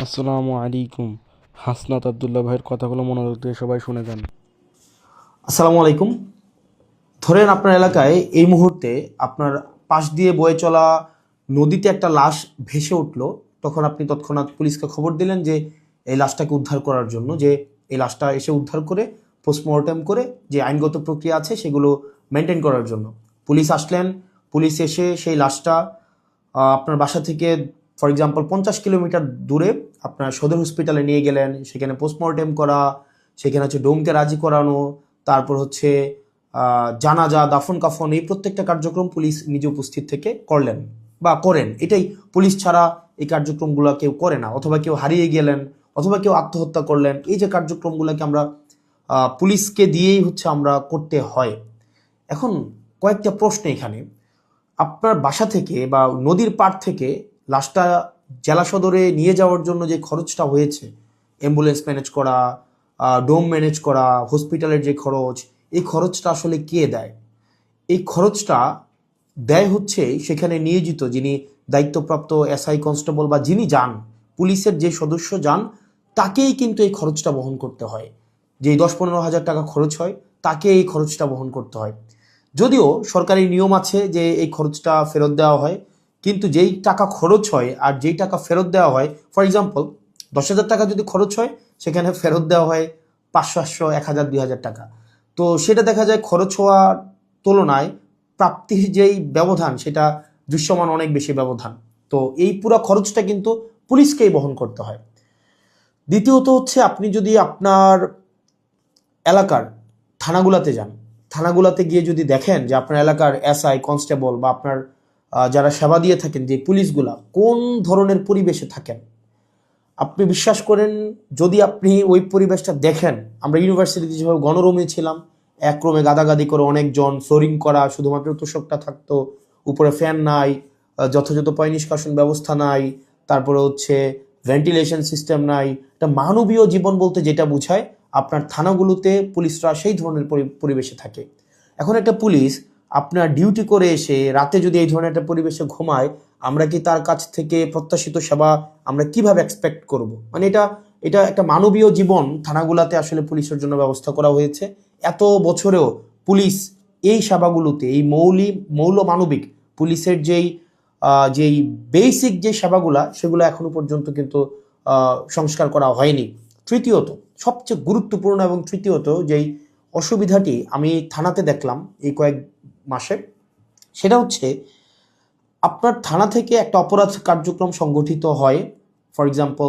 আসসালামু আলাইকুম। হাসনাত আবদুল্লাহ ভাইয়ের কথাগুলো মনোযোগ দিয়ে সবাই শুনে যান। আসসালামু আলাইকুম। ধরেন আপনার এলাকায় এই মুহূর্তে আপনার পাশ দিয়ে বয়ে চলা নদীতে একটা লাশ ভেসে উঠলো। তখন আপনি তৎক্ষণাৎ পুলিশকে খবর দিলেন যে এই লাশটাকে উদ্ধার করার জন্য, যে এই লাশটা এসে উদ্ধার করে পোস্টমর্টেম করে যে আইনগত প্রক্রিয়া আছে সেগুলো মেনটেন করার জন্য পুলিশ আসলেন। পুলিশ এসে সেই লাশটা আপনার বাসা থেকে ফর এক্সাম্পল 50 কিলোমিটার দূরে আপনার সদর হসপিটালে নিয়ে গেলেন। সেখানে পোস্টমর্টেম করা, সেখানে হচ্ছে ডোমকে রাজি করানো, তারপর হচ্ছে জানাজা, দাফন কাফন, এই প্রত্যেকটা কার্যক্রম পুলিশ নিজে উপস্থিত থেকে করলেন বা করেন। এটাই, পুলিশ ছাড়া এই কার্যক্রমগুলো কেউ করে না। অথবা কেউ হারিয়ে গেলেন, অথবা কেউ আত্মহত্যা করলেন, এই যে কার্যক্রমগুলোকে আমরা পুলিশকে দিয়েই হচ্ছে আমরা করতে হয়। এখন কয়েকটা প্রশ্ন এখানে। আপনার বাসা থেকে বা নদীর পাড় থেকে লাশটা জেলা সদরে নিয়ে যাওয়ার জন্য যে খরচটা হয়েছে, অ্যাম্বুলেন্স ম্যানেজ করা, ডোম ম্যানেজ করা, হসপিটালের যে খরচ, এই খরচটা আসলে কে দেয়? এই খরচটা দেয় হচ্ছে সেখানে নিয়োজিত যিনি দায়িত্বপ্রাপ্ত এসআই, কনস্টেবল বা যিনি যান, পুলিশের যে সদস্য যান, তাকেই কিন্তু এই খরচটা বহন করতে হয়। যেই 10-15 হাজার টাকা খরচ হয়, তাকে এই খরচটা বহন করতে হয়। যদিও সরকারি নিয়ম আছে যে এই খরচটা ফেরত দেওয়া হয়, কিন্তু যেই টাকা খরচ হয় আর যেই টাকা ফেরত দেওয়া হয়, ফর এক্সাম্পল 10,000 টাকা যদি খরচ হয়, সেখানে ফেরত দেওয়া হয় 500, 800, 1,000, 2,000 টাকা। তো সেটা দেখা যায় খরচ হওয়ার তুলনায় প্রাপ্তির যেই ব্যবধান, সেটা দৃশ্যমান অনেক বেশি ব্যবধান। তো এই পুরো খরচটা কিন্তু পুলিশকেই বহন করতে হয়। দ্বিতীয়ত হচ্ছে, আপনি যদি আপনার এলাকার থানাগুলাতে যান, থানাগুলাতে গিয়ে যদি দেখেন যে আপনার এলাকার এসআই, কনস্টেবল বা আপনার যারা সেবা দিয়ে থাকেন যে পুলিশগুলা কোন ধরনের পরিবেশে থাকেন, আপনি বিশ্বাস করেন, যদি আপনি ওই পরিবেশটা দেখেন, আমরা ইউনিভার্সিটিতে যেভাবে গণরুমে ছিলাম, এক রুমে গাদাগাদি করে অনেকজন, ফ্লোরিং করা, শুধুমাত্র তোষকটা থাকতো, উপরে ফ্যান নাই, যথাযথ পয় নিষ্কাশন ব্যবস্থা নাই, তারপরে হচ্ছে ভেন্টিলেশন সিস্টেম নাই, একটা মানবীয় জীবন বলতে যেটা বোঝায়, আপনার থানাগুলোতে পুলিশরা সেই ধরনের পরিবেশে থাকে। এখন একটা পুলিশ আপনার ডিউটি করে এসে রাতে যদি এই ধরনের একটা পরিবেশে ঘুমায়, আমরা কি তার কাছ থেকে প্রত্যাশিত সেবা আমরা কিভাবে এক্সপেক্ট করব? মানে এটা এটা একটা মানবীয় জীবন থানাগুলাতে আসলে পুলিশের জন্য ব্যবস্থা করা হয়েছে। এত বছরেও পুলিশ এই সেবাগুলোতে, এই মৌল মানবিক পুলিশের যেই বেসিক যে সেবাগুলা, সেগুলো এখনো পর্যন্ত কিন্তু সংস্কার করা হয়নি। তৃতীয়ত, সবচেয়ে গুরুত্বপূর্ণ এবং তৃতীয়ত যেই অসুবিধাটি আমি থানাতে দেখলাম এই কয়েক মাসে, সেটা হচ্ছে আপনার থানা থেকে একটা অপরাধ কার্যক্রম সংগঠিত হয়, ফর এক্সাম্পল